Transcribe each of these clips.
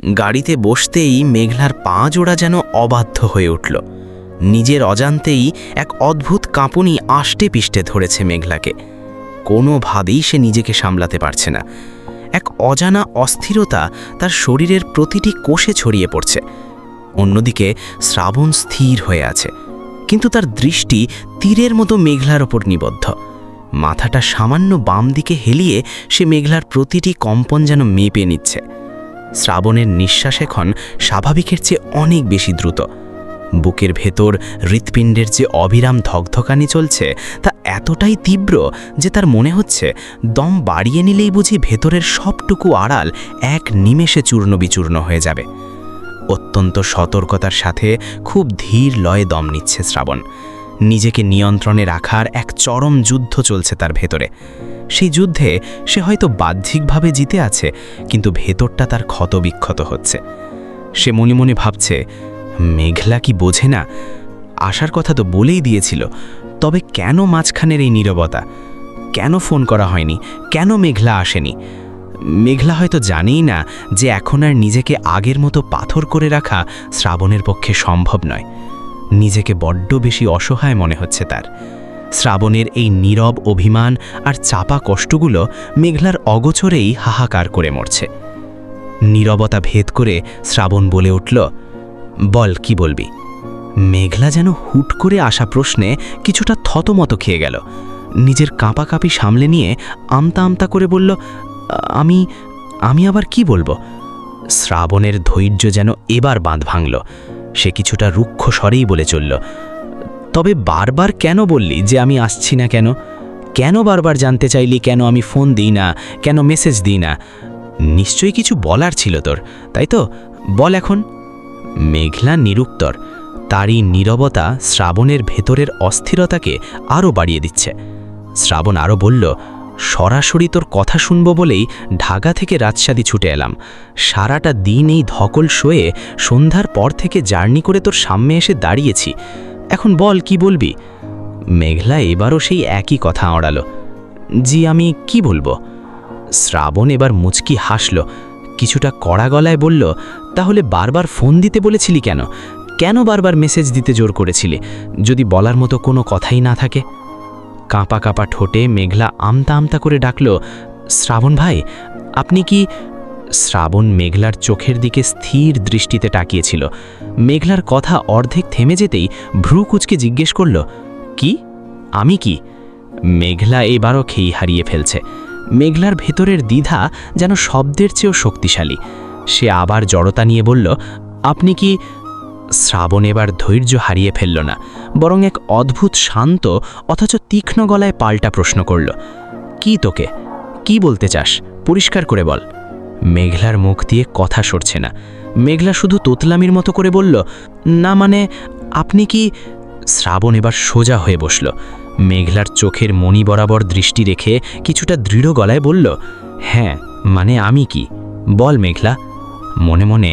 গাড়িতে বসতেই মেঘলার পা জোড়া যেন অবাধ্য হয়ে উঠল। নিজের অজান্তেই এক অদ্ভুত কাঁপুনি আষ্টে পিষ্টে ধরেছে মেঘলাকে। কোনোভাবেই সে নিজেকে সামলাতে পারছে না। এক অজানা অস্থিরতা তার শরীরের প্রতিটি কোষে ছড়িয়ে পড়ছে। অন্যদিকে শ্রাবণ স্থির হয়ে আছে, কিন্তু তার দৃষ্টি তীরের মতো মেঘলার ওপর নিবদ্ধ। মাথাটা সামান্য বাম দিকে হেলিয়ে সে মেঘলার প্রতিটি কম্পন যেন মেপে নিচ্ছে। শ্রাবণের নিঃশ্বাস এখন স্বাভাবিকের চেয়ে অনেক বেশি দ্রুত। বুকের ভেতর হৃৎপিণ্ডের যে অবিরাম ধকধকানি চলছে তা এতটাই তীব্র যে তার মনে হচ্ছে দম বাড়িয়ে নিলেই বুঝি ভেতরের সবটুকু আড়াল এক নিমেষে চূর্ণ বিচূর্ণ হয়ে যাবে। অত্যন্ত সতর্কতার সাথে খুব ধীর লয়ে দম নিচ্ছে শ্রাবণ। নিজেকে নিয়ন্ত্রণে রাখার এক চরম যুদ্ধ চলছে তার ভেতরে। সেই যুদ্ধে সে হয়তো বাহ্যিকভাবে জিতে আছে, কিন্তু ভেতরটা তার ক্ষতবিক্ষত হচ্ছে। সে মনে মনে ভাবছে, মেঘলা কি বোঝে না? আসার কথা তো বলেই দিয়েছিল, তবে কেন মাঝখানের এই নীরবতা? কেন ফোন করা হয়নি? কেন মেঘলা আসেনি? মেঘলা হয়তো জানেই না যে এখন আর নিজেকে আগের মতো পাথর করে রাখা শ্রাবণের পক্ষে সম্ভব নয়। নিজেকে বড্ড বেশি অসহায় মনে হচ্ছে তার। শ্রাবণের এই নীরব অভিমান আর চাপা কষ্টগুলো মেঘলার অগোচরেই হাহাকার করে মরছে। নীরবতা ভেদ করে শ্রাবণ বলে উঠল, বল, কি বলবি? মেঘলা যেন হুট করে আসা প্রশ্নে কিছুটা থতমত খেয়ে গেল। নিজের কাঁপাকাঁপি সামলে নিয়ে আমতা আমতা করে বলল, আমি আবার কি বলবো? শ্রাবণের ধৈর্য যেন এবার বাঁধ ভাঙল। সে কিছুটা রুক্ষ স্বরেই বলে চলল, তবে বারবার কেন বললি যে আমি আসছি না? কেন কেন বারবার জানতে চাইলি কেন আমি ফোন দিই না, কেন মেসেজ দিই না? নিশ্চয়ই কিছু বলার ছিল তোর, তাই তো? বল এখন। মেঘলা নিরুত্তর। তারই নীরবতা শ্রাবণের ভেতরের অস্থিরতাকে আরও বাড়িয়ে দিচ্ছে। শ্রাবণ আরও বলল, সরাসরি তোর কথা শুনব বলেই ঢাকা থেকে রাজশাহী ছুটে এলাম। সারাটা দিন এই ধকল শোয়ে সন্ধ্যার পর থেকে জার্নি করে তোর সামনে এসে দাঁড়িয়েছি। এখন বল, কি বলবি? মেঘলা এবারও সেই একই কথা আঁড়াল, জি, আমি কি বলবো? শ্রাবণ এবার মুচকি হাসল, কিছুটা কড়া গলায় বলল, তাহলে বারবার ফোন দিতে বলেছিলি কেন? কেন বারবার মেসেজ দিতে জোর করেছিলি যদি বলার মতো কোনো কথাই না থাকে? কাঁপা কাঁপা ঠোঁটে মেঘলা আমতা আমতা করে ডাকল, শ্রাবণ ভাই, আপনি কি? শ্রাবণ মেঘলার চোখের দিকে স্থির দৃষ্টিতে তাকিয়েছিল। মেঘলার কথা অর্ধেক থেমে যেতেই ভ্রু কুঁচকে জিজ্ঞেস করল, কি? আমি কি? মেঘলা এবারও খেই হারিয়ে ফেলছে। মেঘলার ভেতরের দ্বিধা যেন শব্দের চেয়েও শক্তিশালী। সে আবার জড়তা নিয়ে বলল, আপনি কি? শ্রাবণ এবার ধৈর্য হারিয়ে ফেলল না, বরং এক অদ্ভুত শান্ত অথচ তীক্ষ্ণ গলায় পাল্টা প্রশ্ন করল, কি তোকে? কি বলতে চাস? পরিষ্কার করে বল। মেঘলার মুখ দিয়ে কথা সরছে না। মেঘলা শুধু তোতলামির মতো করে বলল, না মানে আপনি কি? শ্রাবণ এবার সোজা হয়ে বসল। মেঘলার চোখের মণি বরাবর দৃষ্টি রেখে কিছুটা দৃঢ় গলায় বলল, হ্যাঁ, মানে আমি কি? বল মেঘলা। মনে মনে,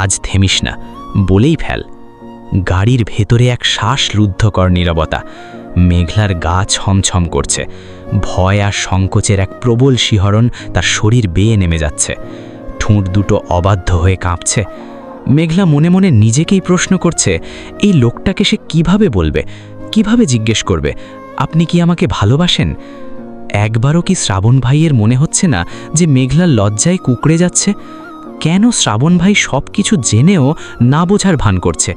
আজ থেমিস না, বলেই ফেল। গাড়ির ভেতরে এক শ্বাসরুদ্ধকর নীরবতা। মেঘলার গা ছমছম করছে। ভয় আর সংকোচের এক প্রবল শিহরণ তার শরীর বেয়ে নেমে যাচ্ছে। ঠোঁট দুটো অবাধ্য হয়ে কাঁপছে। মেঘলা মনে মনে নিজেকেই প্রশ্ন করছে, এই লোকটাকে সে কিভাবে বলবে, কিভাবে জিজ্ঞেস করবে, আপনি কি আমাকে ভালোবাসেন? একবারও কি শ্রাবণ ভাইয়ের মনে হচ্ছে না যে মেঘলার লজ্জায় কুঁকড়ে যাচ্ছে? কেন শ্রাবণ ভাই সব কিছু জেনেও না বোঝার ভান করছে?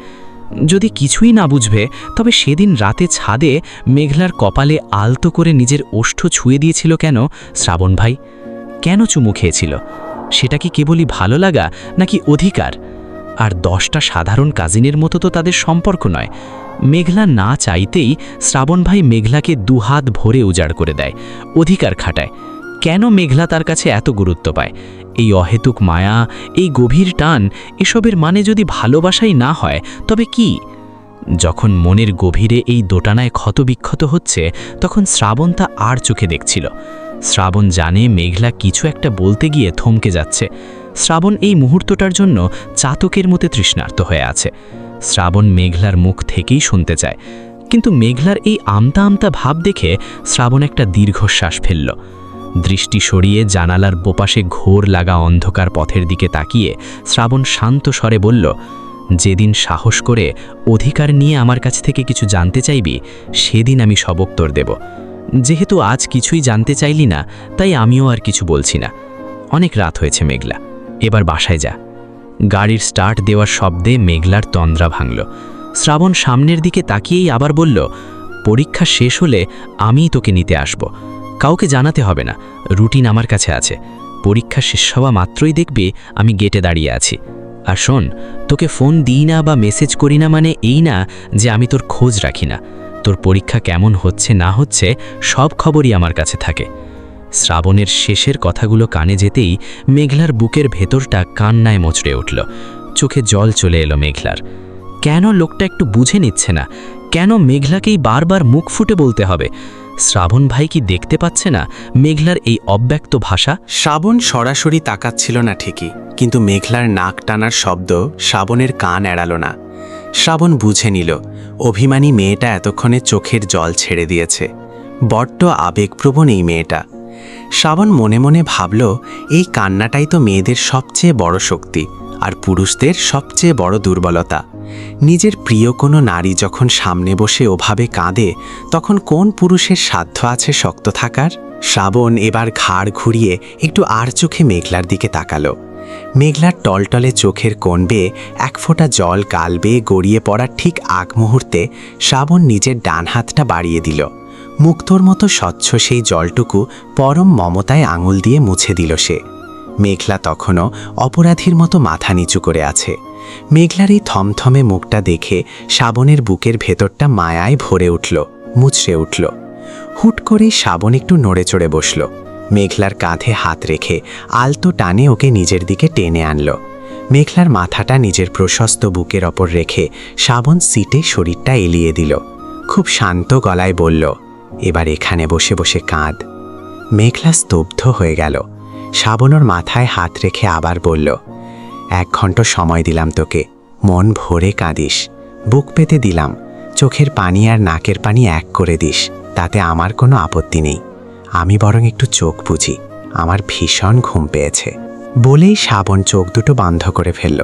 যদি কিছুই না বুঝবে, তবে সেদিন রাতে ছাদে মেঘলার কপালে আলতো করে নিজের ওষ্ঠ ছুঁয়ে দিয়েছিল কেন শ্রাবণ ভাই? কেন চুমু খেয়েছিল? সেটা কি কেবলই ভালো লাগা নাকি অধিকার? আর 10টা সাধারণ কাজিনের মতো তো তাদের সম্পর্ক নয়। মেঘলা না চাইতেই শ্রাবণ ভাই মেঘলাকে দুহাত ভরে উজাড় করে দেয়, অধিকার খাটায়। কেন মেঘলা তার কাছে এত গুরুত্ব পায়? এই অহেতুক মায়া, এই গভীর টান, এসবের মানে যদি ভালোবাসাই না হয় তবে কি? যখন মনের গভীরে এই দোটানায় ক্ষতবিক্ষত হচ্ছে, তখন শ্রাবণ তা আর চোখে দেখছিল। শ্রাবণ জানে মেঘলা কিছু একটা বলতে গিয়ে থমকে যাচ্ছে। শ্রাবণ এই মুহূর্তটার জন্য চাতকের মতো তৃষ্ণার্ত হয়ে আছে। শ্রাবণ মেঘলার মুখ থেকেই শুনতে চায়, কিন্তু মেঘলার এই আমতা আমতা ভাব দেখে শ্রাবণ একটা দীর্ঘশ্বাস ফেলল। দৃষ্টি সরিয়ে জানালার বোপাশে ঘোর লাগা অন্ধকার পথের দিকে তাকিয়ে শ্রাবণ শান্ত স্বরে বলল, যেদিন সাহস করে অধিকার নিয়ে আমার কাছ থেকে কিছু জানতে চাইবি সেদিন আমি সবক তোর দেব। যেহেতু আজ কিছুই জানতে চাইলি না, তাই আমিও আর কিছু বলছি না। অনেক রাত হয়েছে মেঘলা, এবার বাসায় যা। গাড়ির স্টার্ট দেওয়ার শব্দে মেঘলার তন্দ্রা ভাঙল। শ্রাবণ সামনের দিকে তাকিয়েই আবার বলল, পরীক্ষা শেষ হলে আমিই তোকে নিতে আসব। কাউকে জানাতে হবে না, রুটিন আমার কাছে আছে। পরীক্ষা শেষ হওয়া মাত্রই দেখবি আমি গেটে দাঁড়িয়ে আছি। আর শোন, তোকে ফোন দিই না বা মেসেজ করি না মানে এই না যে আমি তোর খোঁজ রাখি না। তোর পরীক্ষা কেমন হচ্ছে না হচ্ছে সব খবরই আমার কাছে থাকে। শ্রাবণের শেষের কথাগুলো কানে যেতেই মেঘলার বুকের ভেতরটা কান্নায় মোচড়ে উঠল। চোখে জল চলে এলো মেঘলার। কেন লোকটা একটু বুঝে নিচ্ছে না? কেন মেঘলাকেই বারবার মুখ ফুটে বলতে হবে? শ্রাবণ ভাই কি দেখতে পাচ্ছে না মেঘলার এই অব্যক্ত ভাষা? শ্রাবণ সরাসরি তাকাচ্ছিল না ঠিকই, কিন্তু মেঘলার নাক টানার শব্দ শ্রাবণের কান এড়ালো না। শ্রাবণ বুঝে নিল অভিমানী মেয়েটা এতক্ষণে চোখের জল ছেড়ে দিয়েছে। বড্ড আবেগপ্রবণ এই মেয়েটা। শ্রাবণ মনে মনে ভাবল, এই কান্নাটাই তো মেয়েদের সবচেয়ে বড় শক্তি আর পুরুষদের সবচেয়ে বড় দুর্বলতা। নিজের প্রিয় কোনো নারী যখন সামনে বসে ওভাবে কাঁদে, তখন কোন পুরুষের সাধ্য আছে শক্ত থাকার? শ্রাবণ এবার ঘাড় ঘুরিয়ে একটু আর চোখে মেঘলার দিকে তাকালো। মেঘলার টলটলে চোখের কোণ বেয়ে এক ফোঁটা জল গাল বেয়ে গড়িয়ে পড়ার ঠিক আগ মুহূর্তে শ্রাবণ নিজের ডান হাতটা বাড়িয়ে দিল। মুক্তোর মতো স্বচ্ছ সেই জলটুকু পরম মমতায় আঙুল দিয়ে মুছে দিল সে। মেঘলা তখনও অপরাধীর মতো মাথা নিচু করে আছে। মেঘলার এই থমথমে মুখটা দেখে শ্রাবণের বুকের ভেতরটা মায়ায় ভরে উঠল, মুচড়ে উঠল। হুট করেই শ্রাবণ একটু নড়ে চড়ে বসল। মেঘলার কাঁধে হাত রেখে আলতো টানে ওকে নিজের দিকে টেনে আনল। মেঘলার মাথাটা নিজের প্রশস্ত বুকের ওপর রেখে শ্রাবণ সিটে শরীরটা এলিয়ে দিল। খুব শান্ত গলায় বলল, এবার এখানে বসে বসে কাঁদ। মেঘলা স্তব্ধ হয়ে গেল। শ্রাবণের মাথায় হাত রেখে আবার বলল, 1 ঘন্টা সময় দিলাম তোকে, মন ভরে কাঁদিস। বুক পেতে দিলাম, চোখের পানি আর নাকের পানি এক করে দিস, তাতে আমার কোনো আপত্তি নেই। আমি বরং একটু চোখ বুঝি, আমার ভীষণ ঘুম পেয়েছে। বলেই শ্রাবণ চোখ দুটো বন্ধ করে ফেলল।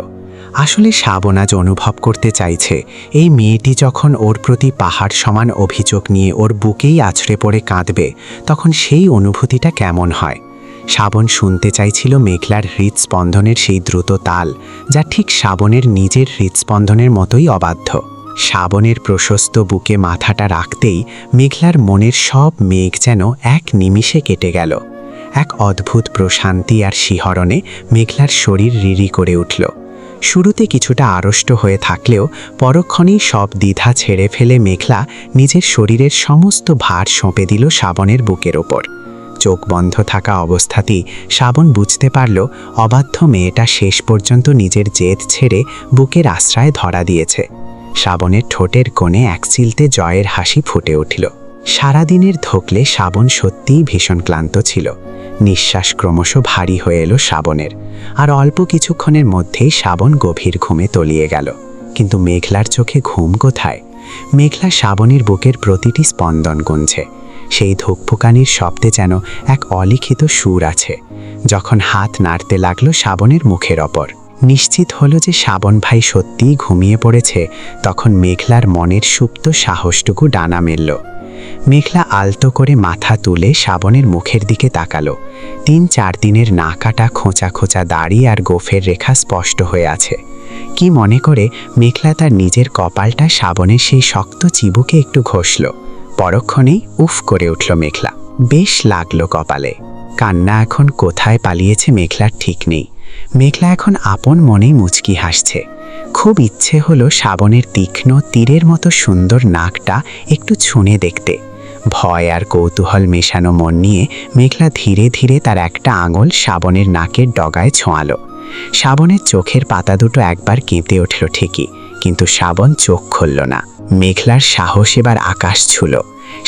আসলে শ্রাবণ আজ অনুভব করতে চাইছে, এই মেয়েটি যখন ওর প্রতি পাহাড় সমান অভিযোগ নিয়ে ওর বুকেই আছড়ে পড়ে কাঁদবে, তখন সেই অনুভূতিটা কেমন হয়। শ্রাবণ শুনতে চাইছিল মেঘলার হৃদস্পন্দনের সেই দ্রুত তাল, যা ঠিক শ্রাবণের নিজের হৃদস্পন্দনের মতোই অবাধ্য। শ্রাবণের প্রশস্ত বুকে মাথাটা রাখতেই মেঘলার মনের সব মেঘ যেন এক নিমিষে কেটে গেল। এক অদ্ভুত প্রশান্তি আর শিহরণে মেঘলার শরীর রিরি করে উঠল। শুরুতে কিছুটা আড়ষ্ট হয়ে থাকলেও পরক্ষণেই সব দ্বিধা ছেড়ে ফেলে মেঘলা নিজের শরীরের সমস্ত ভার সঁপে দিল শ্রাবণের বুকের ওপর। চোখ বন্ধ থাকা অবস্থাতেই শ্রাবণ বুঝতে পারল অবাধ্য মেয়েটা শেষ পর্যন্ত নিজের জেদ ছেড়ে বুকের আশ্রয় ধরা দিয়েছে। শ্রাবণের ঠোঁটের কোণে এক চিলতে জয়ের হাসি ফুটে উঠল। সারাদিনের ধকলে শ্রাবণ সত্যিই ভীষণ ক্লান্ত ছিল। নিঃশ্বাস ক্রমশ ভারী হয়ে এলো শ্রাবণের, আর অল্প কিছুক্ষণের মধ্যেই শ্রাবণ গভীর ঘুমে তলিয়ে গেল। কিন্তু মেঘলার চোখে ঘুম কোথায়? মেঘলা শ্রাবণের বুকের প্রতিটি স্পন্দন গুনছে। সেই ধুকপুকানির শব্দে যেন এক অলিখিত সুর আছে। যখন হাত নাড়তে লাগলো শ্রাবণের মুখের ওপর, নিশ্চিত হলো যে শ্রাবণ ভাই সত্যিই ঘুমিয়ে পড়েছে, তখন মেঘলার মনের সুপ্ত সাহসটুকু ডানা মেলল। মেঘলা আলতো করে মাথা তুলে শ্রাবণের মুখের দিকে তাকালো। 3-4 দিনের না কাটা খোঁচা খোঁচা দাড়ি আর গোফের রেখা স্পষ্ট হয়ে আছে। কি মনে করে মেঘলা তার নিজের কপালটা শ্রাবণের সেই শক্ত চিবুকে একটু ঘষল। পরক্ষণেই উফ করে উঠল মেঘলা। বেশ লাগলো কপালে। কান্না এখন কোথায় পালিয়েছে মেঘলার ঠিক নেই। মেঘলা এখন আপন মনেই মুচকি হাসছে। খুব ইচ্ছে হলো শ্রাবণের তীক্ষ্ণ তীরের মতো সুন্দর নাকটা একটু ছুঁয়ে দেখতে। ভয় আর কৌতূহল মেশানো মন নিয়ে মেঘলা ধীরে ধীরে তার একটা আঙুল শ্রাবণের নাকের ডগায় ছোঁয়ালো। শ্রাবণের চোখের পাতা দুটো একবার কেঁপে উঠল ঠিকই, কিন্তু শ্রাবণ চোখ খুলল না। মেঘলার সাহস এবার আকাশ ছুঁল।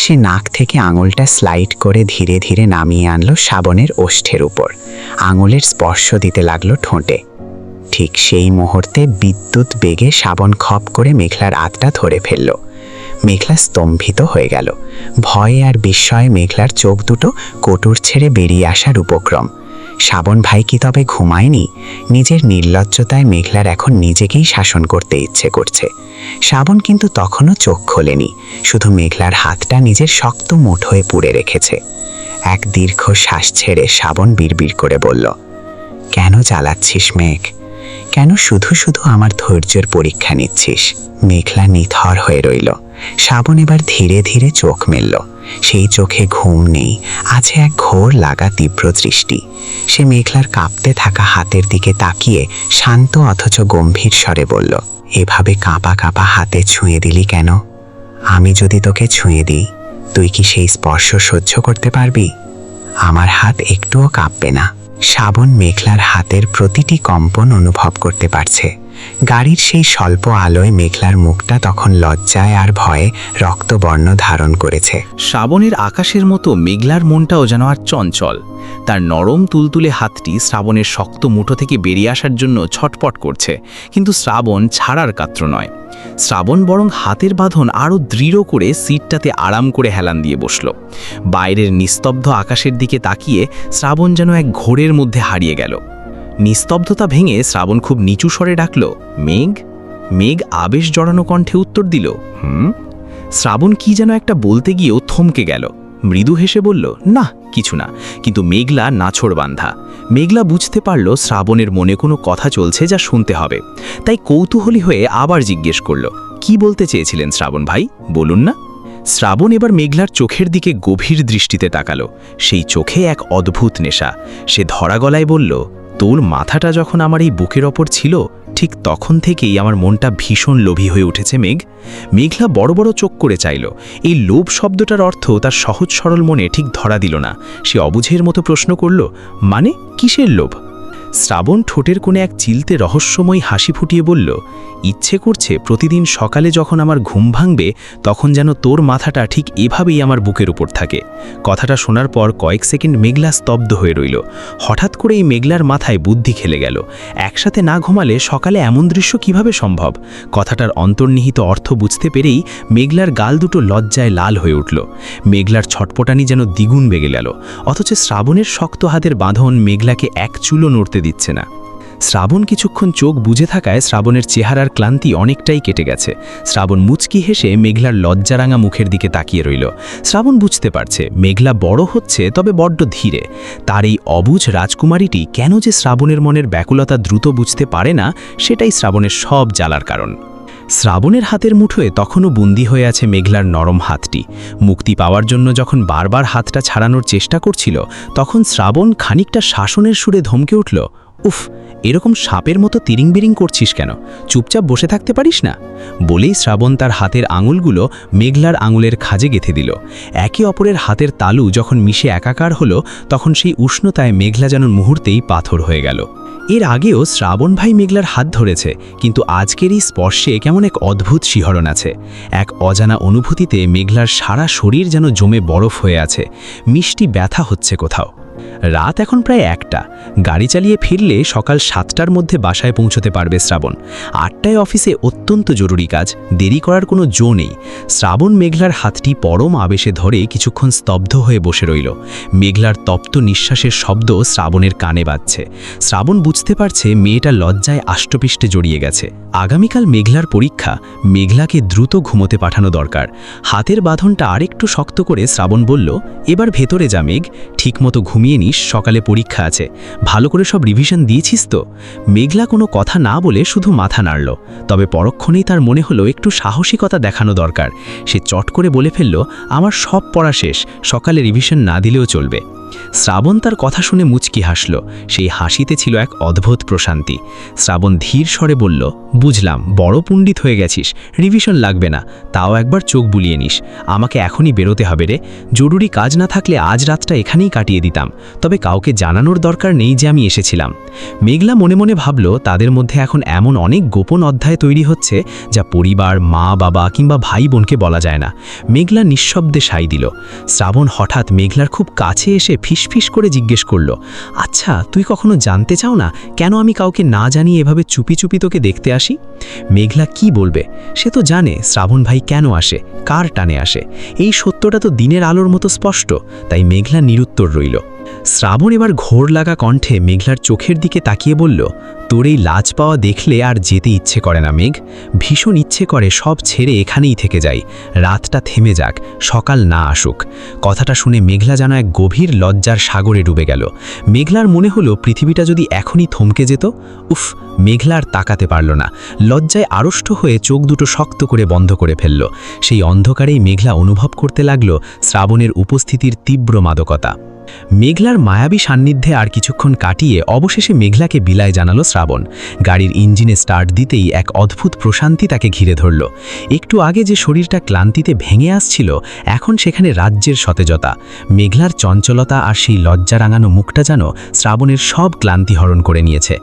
সে নাক থেকে আঙুলটা স্লাইড করে ধীরে ধীরে নামিয়ে আনলো শ্রাবণের ওষ্ঠের উপর। আঙুলের স্পর্শ দিতে লাগলো ঠোঁটে। ঠিক সেই মুহূর্তে বিদ্যুৎ বেগে শ্রাবণ খপ করে মেঘলার হাতটা ধরে ফেলল। মেঘলা স্তম্ভিত হয়ে গেল। ভয়ে আর বিস্ময়ে মেঘলার চোখ দুটো কোটর ছেড়ে বেরিয়ে আসার উপক্রম। শ্রাবণ ভাই কি তবে ঘুমায়নি? নিজের নির্লজ্জতায় মেঘলার এখন নিজেকেই শাসন করতে ইচ্ছে করছে। শ্রাবণ কিন্তু তখনও চোখ খোলেনি, শুধু মেঘলার হাতটা নিজের শক্ত মুঠোয় পুড়ে রেখেছে। এক দীর্ঘ শ্বাস ছেড়ে শ্রাবণ বিড়বিড় করে বলল, কেন জ্বালাচ্ছিস মেঘ? কেন শুধু শুধু আমার ধৈর্যের পরীক্ষা নিচ্ছিস? মেঘলা নিথর হয়ে রইল। শ্রাবণ এবার ধীরে ধীরে চোখ মেলল। সেই চোখে ঘুম নেই, আছে এক ঘোর লাগা তীব্র দৃষ্টি। সে মেঘলার কাঁপতে থাকা হাতের দিকে তাকিয়ে শান্ত অথচ গম্ভীর স্বরে বলল, এভাবে কাঁপা কাঁপা হাতে ছুঁয়ে দিলি কেন? আমি যদি তোকে ছুঁয়ে দিই, তুই কি সেই স্পর্শ সহ্য করতে পারবি? আমার হাত একটুও কাঁপবে না। শ্রাবণ মেঘলার হাতের প্রতিটি কম্পন অনুভব করতে পারছে। গাড়ির সেই স্বল্প আলোয় মেঘলার মুখটা তখন লজ্জায় আর ভয়ে রক্তবর্ণ ধারণ করেছে। শ্রাবণের আকাশের মতো মেঘলার মনটাও যেন আর চঞ্চল। তার নরম তুলতুলে হাতটি শ্রাবণের শক্ত মুঠো থেকে বেরিয়ে আসার জন্য ছটপট করছে, কিন্তু শ্রাবণ ছাড়ার কাত্র নয়। শ্রাবণ বরং হাতের বাঁধন আরও দৃঢ় করে সিটটাতে আরাম করে হেলান দিয়ে বসল। বাইরের নিস্তব্ধ আকাশের দিকে তাকিয়ে শ্রাবণ যেন এক ঘোরের মধ্যে হারিয়ে গেল। নিস্তব্ধতা ভেঙে শ্রাবণ খুব নিচু স্বরে ডাকল, মেঘ। মেঘ আবেশ জড়ানো কণ্ঠে উত্তর দিল, শ্রাবণ কি যেন একটা বলতে গিয়েও থমকে গেল। মৃদু হেসে বলল, না কিছু না। কিন্তু মেঘলা নাছোড় বান্ধা। মেঘলা বুঝতে পারল শ্রাবণের মনে কোনো কথা চলছে যা শুনতে হবে। তাই কৌতূহলী হয়ে আবার জিজ্ঞেস করল, কি বলতে চেয়েছিলেন শ্রাবণ ভাই, বলুন না। শ্রাবণ এবার মেঘলার চোখের দিকে গভীর দৃষ্টিতে তাকালো। সেই চোখে এক অদ্ভুত নেশা। সে ধরা গলায় বলল, তোর মাথাটা যখন আমার এই বুকের ওপর ছিল, ঠিক তখন থেকেই আমার মনটা ভীষণ লোভী হয়ে উঠেছে মেঘ। মেঘলা বড় বড় চোখ করে চাইল। এই লোভ শব্দটার অর্থ তার সহজ সরল মনে ঠিক ধরা দিল না। সে অবুঝের মতো প্রশ্ন করল, মানে কিসের লোভ? শ্রাবণ ঠোঁটের কোণে এক চিলতে রহস্যময় হাসি ফুটিয়ে বলল, ইচ্ছে করছে প্রতিদিন সকালে যখন আমার ঘুম ভাঙবে তখন যেন তোর মাথাটা ঠিক এভাবেই আমার বুকের উপর থাকে। কথাটা শোনার পর কয়েক সেকেন্ড মেঘলা স্তব্ধ হয়ে রইল। হঠাৎ করে এই মেঘলার মাথায় বুদ্ধি খেলে গেল। একসাথে না ঘুমালে সকালে এমন দৃশ্য কিভাবে সম্ভব? কথাটার অন্তর্নিহিত অর্থ বুঝতে পেরেই মেঘলার গাল দুটো লজ্জায় লাল হয়ে উঠল। মেঘলার ছটপটানি যেন দ্বিগুণ বেগে গেল। অথচ শ্রাবণের শক্ত হাতের বাঁধন মেঘলাকে এক চুলো নড়তে দিচ্ছে না। শ্রাবণ কিছুক্ষণ চোখ বুজে থাকায় শ্রাবণের চেহারার ক্লান্তি অনেকটাই কেটে গেছে। শ্রাবণ মুচকি হেসে মেঘলার লজ্জারাঙা মুখের দিকে তাকিয়ে রইল। শ্রাবণ বুঝতে পারছে মেঘলা বড় হচ্ছে, তবে বড্ড ধীরে। তার এই অবুঝ রাজকুমারীটি কেন যে শ্রাবণের মনের ব্যাকুলতা দ্রুত বুঝতে পারে না, সেটাই শ্রাবণের সব জ্বালার কারণ। শ্রাবণের হাতের মুঠোয় তখনও বন্দী হয়ে আছে মেঘলার নরম হাতটি। মুক্তি পাওয়ার জন্য যখন বারবার হাতটা ছাড়ানোর চেষ্টা করছিল, তখন শ্রাবণ খানিকটা শাসনের সুরে ধমকে উঠল, উফ, এরকম সাপের মতো তিরিং-বিরিং করছিস কেন? চুপচাপ বসে থাকতে পারিস না? বলেই শ্রাবণ তার হাতের আঙুলগুলো মেঘলার আঙুলের খাজে গেঁথে দিল। একে অপরের হাতের তালু যখন মিশে একাকার হলো, তখন সেই উষ্ণতায় মেঘলা যেন মুহূর্তেই পাথর হয়ে গেল। এর আগেও শ্রাবণ ভাই মেঘলার হাত ধরেছে, কিন্তু আজকের এই স্পর্শে কেমন এক অদ্ভুত শিহরণ আছে। এক অজানা অনুভূতিতে মেঘলার সারা শরীর যেন জমে বরফ হয়ে আছে। মিষ্টি ব্যথা হচ্ছে কোথাও। রাত এখন প্রায় 1টা। গাড়ি চালিয়ে ফিরলে সকাল 7টার মধ্যে বাসায় পৌঁছতে পারবে শ্রাবণ। 8টায় অফিসে অত্যন্ত জরুরি কাজ, দেরি করার কোনো জো নেই। শ্রাবণ মেঘলার হাতটি পরম আবেশে ধরে কিছুক্ষণ স্তব্ধ হয়ে বসে রইল। মেঘলার তপ্ত নিঃশ্বাসের শব্দ শ্রাবণের কানে বাজছে। শ্রাবণ বুঝতে পারছে মেয়েটা লজ্জায় আষ্টপিষ্টে জড়িয়ে গেছে। আগামীকাল মেঘলার পরীক্ষা। মেঘলাকে দ্রুত ঘুমোতে পাঠানো দরকার। হাতের বাঁধনটা আরেকটু শক্ত করে শ্রাবণ বলল, এবার ভেতরে যা মেঘ, ঠিকমতো ঘুমিয়ে নিস, সকালে পরীক্ষা আছে। ভালো করে সব রিভিশন দিয়েছিস তো? মেঘলা কোনো কথা না বলে শুধু মাথা নাড়ল। তবে পরক্ষণেই তার মনে হলো একটু সাহসিকতা দেখানো দরকার। সে চট করে বলে ফেলল, আমার সব পড়া শেষ, সকালে রিভিশন না দিলেও চলবে। শ্রাবণ তার কথা শুনে মুচকি হাসল। সেই হাসিতে ছিল এক অদ্ভুত প্রশান্তি। শ্রাবণ ধীর স্বরে বলল, বুঝলাম, বড় পণ্ডিত হয়ে গেছিস, রিভিশন লাগবে না, তাও একবার চোখ বুলিয়ে নিস। আমাকে এখনই বেরোতে হবে রে। জরুরি কাজ না থাকলে আজ রাতটা এখানেই কাটিয়ে দিতাম, তবে কাউকে জানানোর দরকার নেই যে আমি এসেছিলাম। মেঘলা মনে মনে ভাবল, তাদের মধ্যে এখন এমন অনেক গোপন অধ্যায় তৈরি হচ্ছে যা পরিবার, মা বাবা কিংবা ভাই বোনকে বলা যায় না। মেঘলা নিঃশব্দে সাই দিল। শ্রাবণ হঠাৎ মেঘলার খুব কাছে এসে ফিসফিস করে জিজ্ঞেস করলো, আচ্ছা তুই কখনো জানতে চাও না কেন আমি কাউকে না জানিয়ে এভাবে চুপি চুপি তোকে দেখতে আসি? মেঘলা কি বলবে? সে তো জানে শ্রাবণ ভাই কেন আসে, কার টানে আসে। এই সত্যটা তো দিনের আলোর মতো স্পষ্ট, তাই মেঘলা নিরুত্তর রইল। শ্রাবণ এবার ঘোর লাগা কণ্ঠে মেঘলার চোখের দিকে তাকিয়ে বলল, তোর এই লাজ পাওয়া দেখলে আর যেতে ইচ্ছে করে না মেঘ। ভীষণ ইচ্ছে করে সব ছেড়ে এখানেই থেকে যাই, রাতটা থেমে যাক, সকাল না আসুক। কথাটা শুনে মেঘলা যেন এক গভীর লজ্জার সাগরে ডুবে গেল। মেঘলার মনে হলো পৃথিবীটা যদি এখনই থমকে যেত। উফ, মেঘলা আর তাকাতে পারল না। লজ্জায় আড়ষ্ট হয়ে চোখ দুটো শক্ত করে বন্ধ করে ফেলল। সেই অন্ধকারেই মেঘলা অনুভব করতে লাগল শ্রাবণের উপস্থিতির তীব্র মাদকতা। মেঘলার মায়াবী সান্নিধ্যে আর কিছুক্ষণ কাটিয়ে অবশেষে মেঘলাকে বিদায় জানালো শ্রাবণ। গাড়ির ইঞ্জিনে স্টার্ট দিতেই এক অদ্ভুত প্রশান্তি তাকে ঘিরে ধরল। একটু আগে যে শরীরটা ক্লান্তিতে ভেঙে আসছিল, এখন সেখানে রাজ্যের সতেজতা। মেঘলার চঞ্চলতা আর সেই লজ্জা রাঙানো মুখটা যেন শ্রাবণের সব ক্লান্তি হরণ করে নিয়েছে।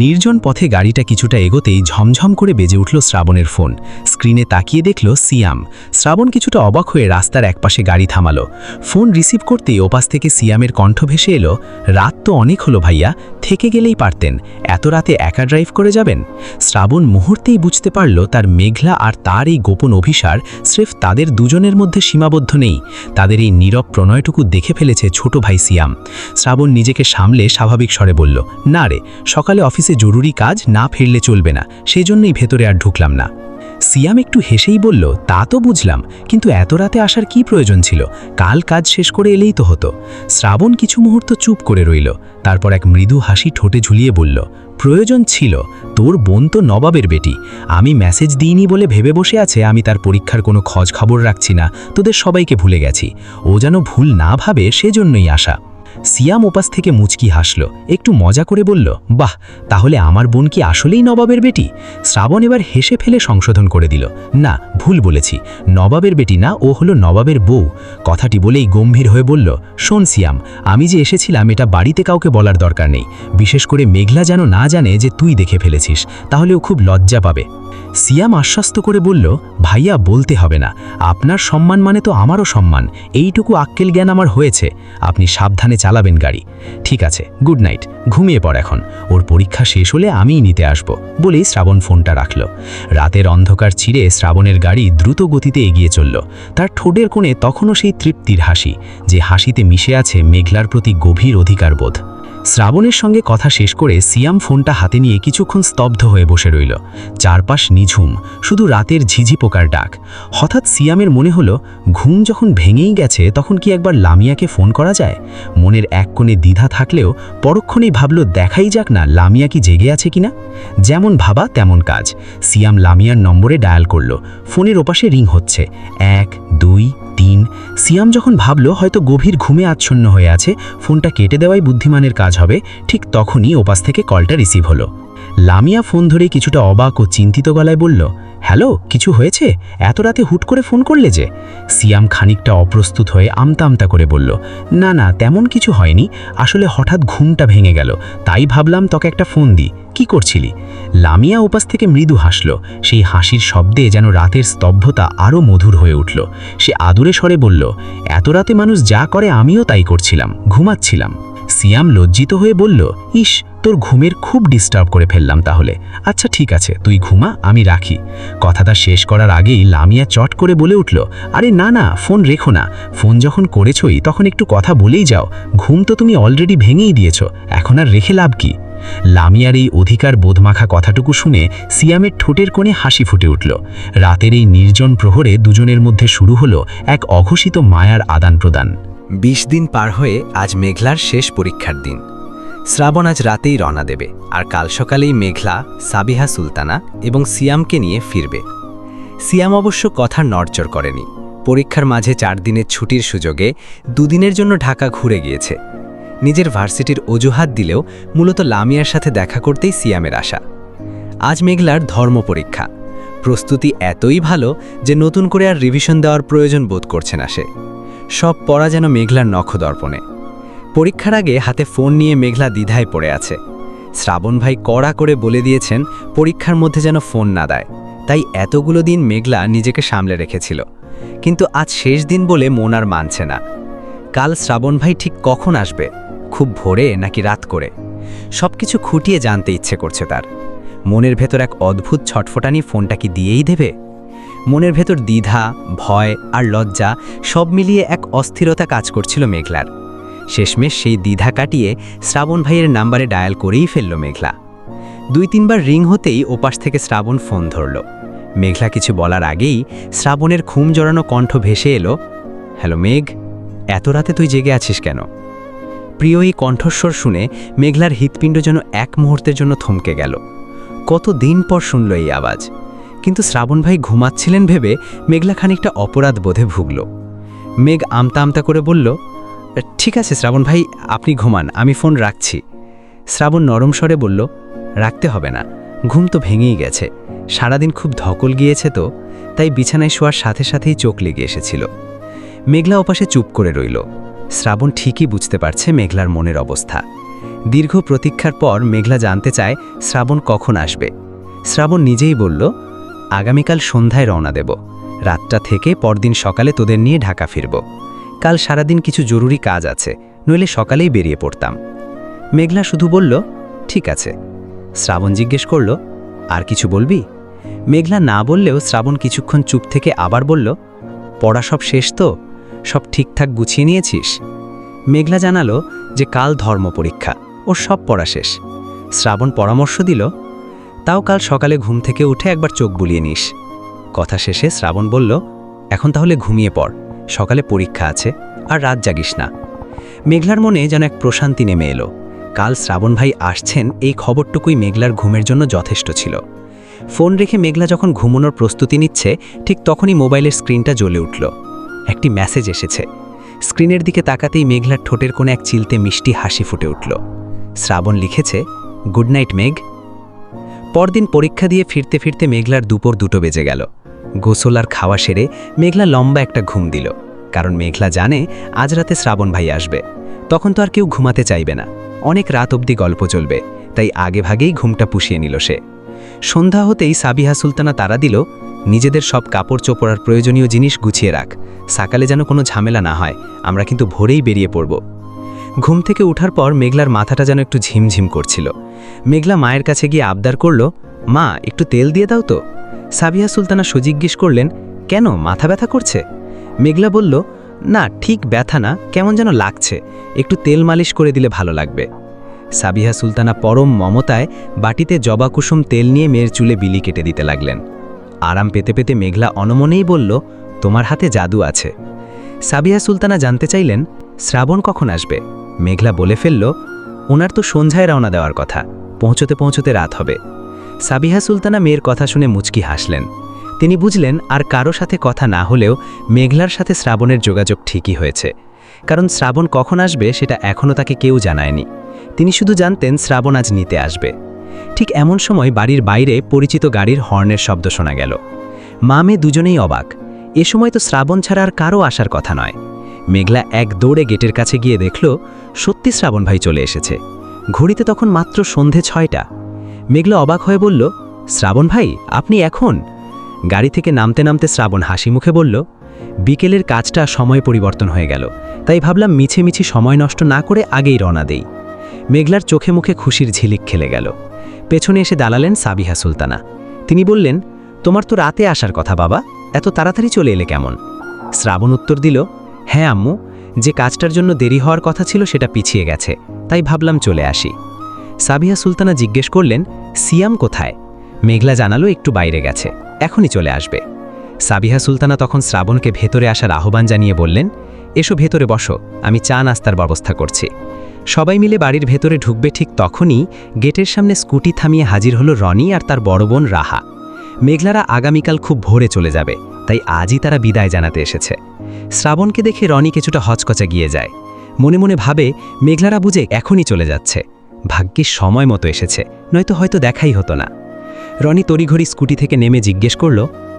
নির্জন পথে গাড়িটা কিছুটা এগোতেই ঝমঝম করে বেজে উঠল শ্রাবণের ফোন। স্ক্রিনে তাকিয়ে দেখল সিয়াম। শ্রাবণ কিছুটা অবাক হয়ে রাস্তার একপাশে গাড়ি থামালো। ফোন রিসিভ করতেই ওপাশ থেকে সিয়ামের কণ্ঠ ভেসে এলো, রাত তো অনেক হলো ভাইয়া, থেকে গেলেই পারতেন, এত রাতে একা ড্রাইভ করে যাবেন? শ্রাবণ মুহূর্তেই বুঝতে পারল তার মেঘলা আর তার এই গোপন অভিসার স্রেফ তাদের দুজনের মধ্যে সীমাবদ্ধ নেই। তাদের এই নীরব প্রণয়টুকু দেখে ফেলেছে ছোট ভাই সিয়াম। শ্রাবণ নিজেকে সামলে স্বাভাবিক স্বরে বলল, না রে, সকালে অফিসে জরুরি কাজ, না ফিরলে চলবে না, সেজন্যই ভেতরে আর ঢুকলাম না। সিয়াম একটু হেসেই বলল, তা তো বুঝলাম, কিন্তু এত রাতে আসার কি প্রয়োজন ছিল? কাল কাজ শেষ করে এলেই তো হতো। শ্রাবণ কিছু মুহূর্ত চুপ করে রইল, তারপর এক মৃদু হাসি ঠোঁটে ঝুলিয়ে বলল, প্রয়োজন ছিল? তোর বোন তো নবাবের বেটি, আমি মেসেজ দিইনি বলে ভেবে বসে আছে আমি তার পরীক্ষার কোনো খোঁজ খবর রাখছি না, তোদের সবাইকে ভুলে গেছি। ও যেন ভুল না ভাবে সেজন্যই আসা। সিয়াম ওপাশ থেকে মুচকি হাসল, একটু মজা করে বলল, বাহ, তাহলে আমার বোন কি আসলেই নবাবের বেটি? শ্রাবণ এবার হেসে ফেলে সংশোধন করে দিল, না, ভুল বলেছি, নবাবের বেটি না, ও হলো নবাবের বউ। কথাটি বলেই গম্ভীর হয়ে বলল, শোন সিয়াম, আমি যে এসেছিলাম এটা বাড়িতে কাউকে বলার দরকার নেই, বিশেষ করে মেঘলা যেন না জানে যে তুই দেখে ফেলেছিস, তাহলে ও খুব লজ্জা পাবে। সিয়াম আশ্বস্ত করে বলল, ভাইয়া বলতে হবে না, আপনার সম্মান মানে তো আমারও সম্মান, এইটুকু আক্কেল জ্ঞান আমার হয়েছে। আপনি সাবধানে চালাবেন গাড়ি। ঠিক আছে, গুড নাইট, ঘুমিয়ে পড় এখন, ওর পরীক্ষা শেষ হলে আমিই নিতে আসব, বলেই শ্রাবণ ফোনটা রাখল। রাতের অন্ধকার ছিঁড়ে শ্রাবণের গাড়ি দ্রুত গতিতে এগিয়ে চলল। তার ঠোঁটের কোণে তখনও সেই তৃপ্তির হাসি, যে হাসিতে মিশে আছে মেঘলার প্রতি গভীর অধিকারবোধ। শ্রাবণের সঙ্গে কথা শেষ করে সিয়াম ফোনটা হাতে নিয়ে কিছুক্ষণ স্তব্ধ হয়ে বসে রইল। চারপাশ নিঝুম, শুধু রাতের ঝিঝি পোকার ডাক। হঠাৎ সিয়ামের মনে হলো, ঘুম যখন ভেঙেই গেছে তখন কি একবার লামিয়াকে ফোন করা যায়? মনের এক কোণে দ্বিধা থাকলেও পরক্ষণেই ভাবল, দেখাই যাক না লামিয়া কি জেগে আছে কিনা। যেমন ভাবা তেমন কাজ। সিয়াম লামিয়ার নম্বরে ডায়াল করল। ফোনের ওপাশে রিং হচ্ছে, 1 2 3। সিয়াম যখন ভাবল হয়তো গভীর ঘুমে আচ্ছন্ন হয়ে আছে, ফোনটা কেটে দেওয়াই বুদ্ধিমানের কাজ হবে, ঠিক তখনই ওপাশ থেকে কলটা রিসিভ হলো। লামিয়া ফোন ধরে কিছুটা অবাক ও চিন্তিত গলায় বলল, হ্যালো, কিছু হয়েছে? এত রাতে হুট করে ফোন করলে যে? সিয়াম খানিকটা অপ্রস্তুত হয়ে আমতা আমতা করে বলল, না না, তেমন কিছু হয়নি, আসলে হঠাৎ ঘুমটা ভেঙে গেল, তাই ভাবলাম তোকে একটা ফোন দিই। কি করছিলি? লামিয়া ওপাশ থেকে মৃদু হাসল। সেই হাসির শব্দে যেন রাতের স্তব্ধতা আরও মধুর হয়ে উঠল। সে আদুরে স্বরে বলল, এত রাতে মানুষ যা করে আমিও তাই করছিলাম, ঘুমাচ্ছিলাম। সিয়াম লজ্জিত হয়ে বলল, ইস, তোর ঘুমের খুব ডিস্টার্ব করে ফেললাম তাহলে। আচ্ছা ঠিক আছে, তুই ঘুমা, আমি রাখি। কথাটা শেষ করার আগেই লামিয়া চট করে বলে উঠল, আরে না না, ফোন রেখো না, ফোন যখন করেছই তখন একটু কথা বলেই যাও, ঘুম তো তুমি অলরেডি ভেঙেই দিয়েছ, এখন আর রেখে লাভ কি? লামিয়ার এই অধিকার বোধমাখা কথাটুকু শুনে সিয়ামের ঠোঁটের কোণে হাসি ফুটে উঠল। রাতের এই নির্জন প্রহরে দুজনের মধ্যে শুরু হলো এক অঘোষিত মায়ার আদান প্রদান। 20 দিন পার হয়ে আজ মেঘলার শেষ পরীক্ষার দিন। শ্রাবণ আজ রাতেই রওনা দেবে, আর কাল সকালেই মেঘলা, সাবিহা সুলতানা এবং সিয়ামকে নিয়ে ফিরবে। সিয়াম অবশ্য কথা নড়চড় করেনি। পরীক্ষার মাঝে 4 দিনের ছুটির সুযোগে 2 দিনের জন্য ঢাকা ঘুরে গিয়েছে। নিজের ভার্সিটির অজুহাত দিলেও মূলত লামিয়ার সাথে দেখা করতেই সিয়ামের আসা। আজ মেঘলার ধর্ম পরীক্ষা। প্রস্তুতি এতই ভালো যে নতুন করে আর রিভিশন দেওয়ার প্রয়োজন বোধ করছে না সে। সব পড়া যেন মেঘলার নখদর্পণে। পরীক্ষার আগে হাতে ফোন নিয়ে মেঘলা দ্বিধায় পড়ে আছে। শ্রাবণ ভাই কড়া করে বলে দিয়েছেন পরীক্ষার মধ্যে যেন ফোন না দেয়, তাই এতগুলো দিন মেঘলা নিজেকে সামলে রেখেছিল। কিন্তু আজ শেষ দিন বলে মন আর মানছে না। কাল শ্রাবণ ভাই ঠিক কখন আসবে, খুব ভোরে নাকি রাত করে? সব কিছু খুঁটিয়ে জানতে ইচ্ছে করছে তার। মনের ভেতর এক অদ্ভুত ছটফটানি, ফোনটা কি দিয়েই দেবে? মনের ভেতর দ্বিধা, ভয় আর লজ্জা সব মিলিয়ে এক অস্থিরতা কাজ করছিল মেঘলার। শেষমেশ সেই দ্বিধা কাটিয়ে শ্রাবণ ভাইয়ের নাম্বারে ডায়াল করেই ফেলল মেঘলা। 2-3 বার রিং হতেই ওপাশ থেকে শ্রাবণ ফোন ধরল। মেঘলা কিছু বলার আগেই শ্রাবণের ঘুম জড়ানো কণ্ঠ ভেসে এলো, হ্যালো মেঘ, এত রাতে তুই জেগে আছিস কেন? প্রিয় এই কণ্ঠস্বর শুনে মেঘলার হৃৎপিণ্ড যেন এক মুহূর্তের জন্য থমকে গেল। কত দিন পর শুনল এই আওয়াজ, কিন্তু শ্রাবণ ভাই ঘুমাচ্ছিলেন ভেবে মেঘলা খানিকটা অপরাধ বোধে ভুগল। মেঘ আমতা আমতা করে বলল, ঠিক আছে শ্রাবণ ভাই, আপনি ঘুমান, আমি ফোন রাখছি। শ্রাবণ নরম স্বরে বলল, রাখতে হবে না, ঘুম তো ভেঙেই গেছে, সারাদিন খুব ধকল গিয়েছে তো, তাই বিছানায় শোয়ার সাথে সাথেই চোখ লেগে এসেছিল। মেঘলা ওপাশে চুপ করে রইল। শ্রাবণ ঠিকই বুঝতে পারছে মেঘলার মনের অবস্থা। দীর্ঘ প্রতীক্ষার পর মেঘলা জানতে চায় শ্রাবণ কখন আসবে। শ্রাবণ নিজেই বলল, আগামীকাল সন্ধ্যায় রওনা দেব, রাতটা থেকে পরদিন সকালে তোদের নিয়ে ঢাকা ফিরব। কাল সারাদিন কিছু জরুরি কাজ আছে, নইলে সকালেই বেরিয়ে পড়তাম। মেঘলা শুধু বলল, ঠিক আছে। শ্রাবণ জিজ্ঞেস করল, আর কিছু বলবি? মেঘলা না বললেও শ্রাবণ কিছুক্ষণ চুপ থেকে আবার বলল, পড়া সব শেষ তো, সব ঠিকঠাক গুছিয়ে নিয়েছিস? মেঘলা জানালো যে কাল ধর্ম পরীক্ষা, ওর সব পড়া শেষ। শ্রাবণ পরামর্শ দিল, তাও কাল সকালে ঘুম থেকে উঠে একবার চোখ বুলিয়ে নিস। কথা শেষে শ্রাবণ বলল, এখন তাহলে ঘুমিয়ে পড়, সকালে পরীক্ষা আছে, আর রাত জাগিস না। মেঘলার মনে যেন এক প্রশান্তি নেমে এলো। কাল শ্রাবণ ভাই আসছেন এই খবরটুকুই মেঘলার ঘুমের জন্য যথেষ্ট ছিল। ফোন রেখে মেঘলা যখন ঘুমানোর প্রস্তুতি নিচ্ছে, ঠিক তখনই মোবাইলের স্ক্রিনটা জ্বলে উঠল। একটি মেসেজ এসেছে। স্ক্রিনের দিকে তাকাতেই মেঘলার ঠোঁটের কোণে এক চিলতে মিষ্টি হাসি ফুটে উঠল। শ্রাবণ লিখেছে, গুড নাইট মেঘ। পরদিন পরীক্ষা দিয়ে ফিরতে ফিরতে মেঘলার দুপুর 2টো বেজে গেল। গোসল আর খাওয়া সেরে মেঘলা লম্বা একটা ঘুম দিল, কারণ মেঘলা জানে আজ রাতে শ্রাবণ ভাই আসবে। তখন তো আর কেউ ঘুমাতে চাইবে না, অনেক রাত অবধি গল্প চলবে, তাই আগেভাগেই ঘুমটা পুষিয়ে নিল সে। সন্ধ্যা হতেই সাবিহা সুলতানা তাড়া দিল, নিজেদের সব কাপড় চোপড় আর প্রয়োজনীয় জিনিস গুছিয়ে রাখ, সকালে যেন কোনো ঝামেলা না হয়, আমরা কিন্তু ভোরেই বেরিয়ে পড়ব। ঘুম থেকে ওঠার পর মেঘলার মাথাটা যেন একটু ঝিমঝিম করছিল। মেঘলা মায়ের কাছে গিয়ে আবদার করল, মা একটু তেল দিয়ে দাও তো। সাবিহা সুলতানা সজিজ্ঞেস করলেন, কেন, মাথা ব্যথা করছে? মেঘলা বলল, না ঠিক ব্যথা না, কেমন যেন লাগছে, একটু তেল মালিশ করে দিলে ভালো লাগবে। সাবিহা সুলতানা পরম মমতায় বাটিতে জবা কুসুম তেল নিয়ে মেয়ের চুলে বিলি কেটে দিতে লাগলেন। আরাম পেতে পেতে মেঘলা অনমনেই বলল, তোমার হাতে জাদু আছে। সাবিহা সুলতানা জানতে চাইলেন, শ্রাবণ কখন আসবে? মেঘলা বলে ফেলল, ওনার তো সন্ধ্যায় রওনা দেওয়ার কথা, পৌঁছতে পৌঁছতে রাত হবে। সাবিহা সুলতানা মেয়ের কথা শুনে মুচকি হাসলেন। তিনি বুঝলেন আর কারো সাথে কথা না হলেও মেঘলার সাথে শ্রাবণের যোগাযোগ ঠিকই হয়েছে, কারণ শ্রাবণ কখন আসবে সেটা এখনও তাকে কেউ জানায়নি। তিনি শুধু জানতেন শ্রাবণ আজ নিতে আসবে। ঠিক এমন সময় বাড়ির বাইরে পরিচিত গাড়ির হর্নের শব্দ শোনা গেল। মা মেয়ে দুজনেই অবাক, এ সময় তো শ্রাবণ ছাড়া আর কারও আসার কথা নয়। মেঘলা এক দৌড়ে গেটের কাছে গিয়ে দেখল সত্যি শ্রাবণ ভাই চলে এসেছে। ঘড়িতে তখন মাত্র সন্ধে 6টা। মেঘলা অবাক হয়ে বলল, শ্রাবণ ভাই আপনি এখন? গাড়ি থেকে নামতে নামতে শ্রাবণ হাসি মুখে বলল, বিকেলের কাজটা সময় পরিবর্তন হয়ে গেল, তাই ভাবলাম মিছি সময় নষ্ট না করে আগেই রওনা দেই। মেঘলার চোখে মুখে খুশির ঝিলিক খেলে গেল। পেছনে এসে দাঁড়ালেন সাবিহা সুলতানা। তিনি বললেন, তোমার তো রাতে আসার কথা বাবা, এত তাড়াতাড়ি চলে এলে কেমন? শ্রাবণ উত্তর দিল, হ্যাঁ আম্মু, যে কাজটার জন্য দেরি হওয়ার কথা ছিল সেটা পিছিয়ে গেছে, তাই ভাবলাম চলে আসি। সাবিহা সুলতানা জিজ্ঞেস করলেন, সিয়াম কোথায়? মেঘলা জানালো একটু বাইরে গেছে, এখনই চলে আসবে। সাবিহা সুলতানা তখন শ্রাবণকে ভেতরে আসার আহ্বান জানিয়ে বললেন, এসো ভেতরে বসো, আমি চা নাস্তার ব্যবস্থা করছি। সবাই মিলে বাড়ির ভেতরে ঢুকবে ঠিক তখনই গেটের সামনে স্কুটি থামিয়ে হাজির হলো রনি আর তার বড় বোন রাহা। মেঘলারা আগামীকাল খুব ভোরে চলে যাবে, তাই আজই তারা বিদায় জানাতে এসেছে। শ্রাবণকে দেখে রনি কিছুটা হচকচা গিয়ে যায়। মনে মনে ভাবে মেঘলারা বুঝে এখনই চলে যাচ্ছে, ভাগ্যিস সময় মতো এসেছে, নয়তো হয়তো দেখাই হতো না। রনি তড়িঘড়ি স্কুটি থেকে নেমে জিজ্ঞেস করল,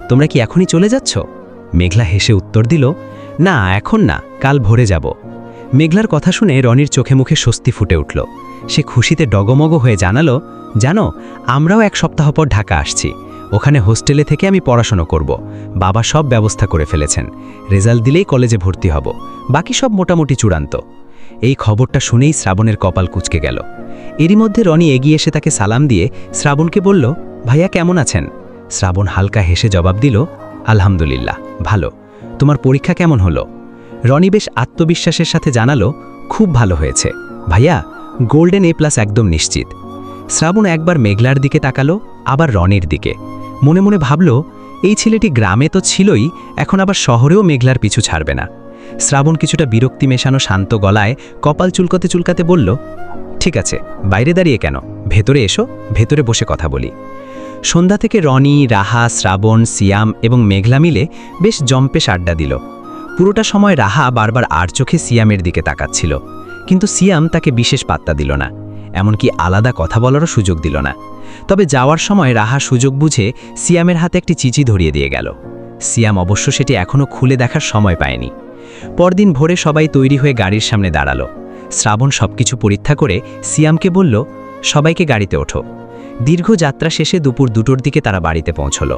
তোমরা কি এখনই চলে যাচ্ছ? মেঘলা হেসে উত্তর দিল, না এখন না, কাল ভোরে যাব। মেঘলার কথা শুনে রনির চোখে মুখে স্বস্তি ফুটে উঠল। সে খুশিতে ডগমগ হয়ে জানালো, জানো আমরাও 1 সপ্তাহ পর ঢাকা আসছি, ওখানে হোস্টেলে থেকে আমি পড়াশোনা করব। বাবা সব ব্যবস্থা করে ফেলেছেন, রেজাল্ট দিলেই কলেজে ভর্তি হব, বাকি সব মোটামুটি চূড়ান্ত। এই খবরটা শুনেই শ্রাবণের কপাল কুঁচকে গেল। এরই মধ্যে রনি এগিয়ে এসে তাকে সালাম দিয়ে শ্রাবণকে বলল, ভাইয়া কেমন আছেন? শ্রাবণ হালকা হেসে জবাব দিল, আলহামদুলিল্লাহ ভালো। তোমার পরীক্ষা কেমন হলো? রনি বেশ আত্মবিশ্বাসের সাথে জানালো, খুব ভালো হয়েছে ভাইয়া, গোল্ডেন A+ একদম নিশ্চিত। শ্রাবণ একবার মেঘলার দিকে তাকালো, আবার রনির দিকে। মনে মনে ভাবল, এই ছেলেটি গ্রামে তো ছিলই, এখন আবার শহরেও মেঘলার পিছু ছাড়বে না। শ্রাবণ কিছুটা বিরক্তি মেশানো শান্ত গলায় কপাল চুলকাতে চুলকাতে বলল, ঠিক আছে, বাইরে দাঁড়িয়ে কেন, ভেতরে এসো, ভেতরে বসে কথা বলি। সন্ধ্যা থেকে রনি, রাহা, শ্রাবণ, সিয়াম এবং মেঘলা মিলে বেশ জম্পেশ আড্ডা দিল। পুরোটা সময় রাহা বারবার আর চোখে সিয়ামের দিকে তাকাচ্ছিল, কিন্তু সিয়াম তাকে বিশেষ পাত্তা দিল না, এমনকি আলাদা কথা বলারও সুযোগ দিল না। তবে যাওয়ার সময় রাহা সুযোগ বুঝে সিয়ামের হাতে একটি চিঠি ধরিয়ে দিয়ে গেল। সিয়াম অবশ্য সেটি এখনও খুলে দেখার সময় পায়নি। পরদিন ভোরে সবাই তৈরি হয়ে গাড়ির সামনে দাঁড়ালো। শ্রাবণ সবকিছু পরীক্ষা করে সিয়ামকে বলল, সবাইকে গাড়িতে ওঠো। দীর্ঘ যাত্রা শেষে দুপুর 2টোর দিকে তারা বাড়িতে পৌঁছল।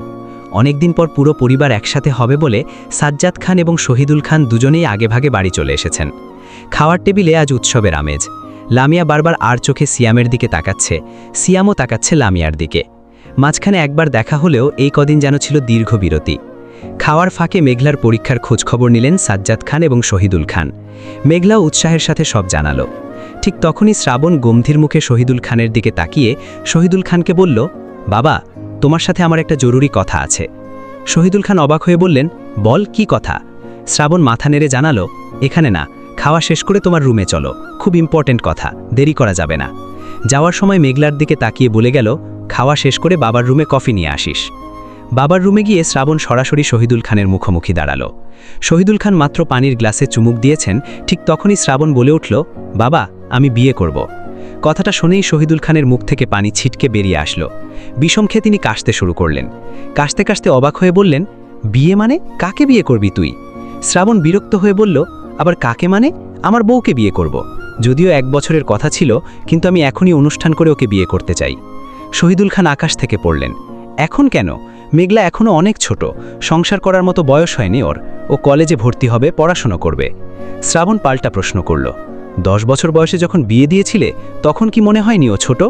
অনেকদিন পর পুরো পরিবার একসাথে হবে বলে সাজ্জাদ খান এবং শহীদুল খান দুজনেই আগেভাগে বাড়ি চলে এসেছেন। খাওয়ার টেবিলে আজ উৎসবের আমেজ। লামিয়া বারবার আর চোখে সিয়ামের দিকে তাকাচ্ছে, সিয়ামও তাকাচ্ছে লামিয়ার দিকে। মাঝখানে একবার দেখা হলেও এই কদিন যেন ছিল দীর্ঘ বিরতি। খাওয়ার ফাঁকে মেঘলার পরীক্ষার খোঁজখবর নিলেন সাজ্জাদ খান এবং শহীদুল খান। মেঘলাও উৎসাহের সাথে সব জানালো। ঠিক তখনই শ্রাবণ গম্ভীর মুখে শহীদুল খানের দিকে তাকিয়ে শহীদুল খানকে বলল, বাবা, তোমার সাথে আমার একটা জরুরি কথা আছে। শহীদুল খান অবাক হয়ে বললেন, বল, কি কথা? শ্রাবণ মাথা নেড়ে জানালো, এখানে না, খাওয়া শেষ করে তোমার রুমে চলো, খুব ইম্পর্টেন্ট কথা, দেরি করা যাবে না। যাওয়ার সময় মেঘলার দিকে তাকিয়ে বলে গেল, খাওয়া শেষ করে বাবার রুমে কফি নিয়ে আসিস। বাবার রুমে গিয়ে শ্রাবণ সরাসরি শহীদুল খানের মুখোমুখি দাঁড়ালো। শহীদুল খান মাত্র পানির গ্লাসে চুমুক দিয়েছেন, ঠিক তখনই শ্রাবণ বলে উঠল, বাবা, আমি বিয়ে করব। কথাটা শুনেই শহীদুল খানের মুখ থেকে পানি ছিটকে বেরিয়ে আসলো। বিষম খেয়ে তিনি কাশতে শুরু করলেন। কাশতে কাশতে অবাক হয়ে বললেন, বিয়ে মানে? কাকে বিয়ে করবি তুই? শ্রাবণ বিরক্ত হয়ে বলল, আবার কাকে মানে? আমার বউকে বিয়ে করব। যদিও 1 বছরের কথা ছিল, কিন্তু আমি এখনই অনুষ্ঠান করে ওকে বিয়ে করতে চাই। শহীদুল খান আকাশ থেকে পড়লেন, এখন কেন? মেঘলা এখনও অনেক ছোট, সংসার করার মতো বয়স হয়নি ওর, ও কলেজে ভর্তি হবে, পড়াশোনা করবে। শ্রাবণ পাল্টা প্রশ্ন করল, 10 বছর বয়সে যখন বিয়ে দিয়েছিলে তখন কি মনে হয়নি ও ছোট?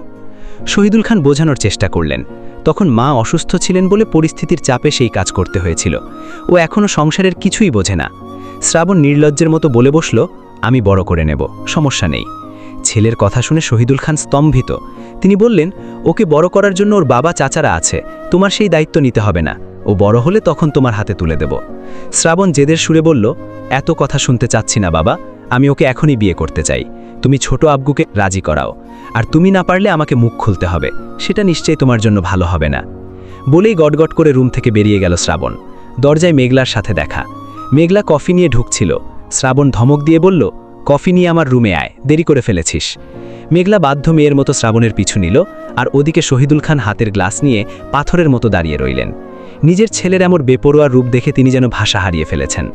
শহীদুল খান বোঝানোর চেষ্টা করলেন, তখন মা অসুস্থ ছিলেন বলে পরিস্থিতির চাপে সেই কাজ করতে হয়েছিল, ও এখনও সংসারের কিছুই বোঝে না। শ্রাবণ নির্লজ্জের মতো বলে বসল, আমি বড় করে নেব, সমস্যা নেই। ছেলের কথা শুনে শহীদুল খান স্তম্ভিত। তিনি বললেন, ওকে বড় করার জন্য ওর বাবা চাচারা আছে, তোমার সেই দায়িত্ব নিতে হবে না, ও বড় হলে তখন তোমার হাতে তুলে দেব। শ্রাবণ জেদের সুরে বলল, এত কথা শুনতে চাচ্ছি না বাবা, আমি ওকে এখনই বিয়ে করতে চাই। তুমি ছোট আব্বুকে রাজি করাও, আর তুমি না পারলে আমাকে মুখ খুলতে হবে, সেটা নিশ্চয়ই তোমার জন্য ভালো হবে না। বলেই গটগট করে রুম থেকে বেরিয়ে গেল শ্রাবণ। দরজায় মেঘলার সাথে দেখা। মেঘলা কফি নিয়ে ঢুকছিল। শ্রাবণ ধমক দিয়ে বলল, কফি নিয়ে আমার রুমে আয়, দেরি করে ফেলেছিস। মেঘলা বাধ্য মেয়ের মতো শ্রাবণের পিছু নিল, আর ওদিকে শহীদুল খান হাতের গ্লাস নিয়ে পাথরের মতো দাঁড়িয়ে রইলেন। নিজের ছেলের এমন বেপরোয়া রূপ দেখে তিনি যেন ভাষা হারিয়ে ফেলেছেন।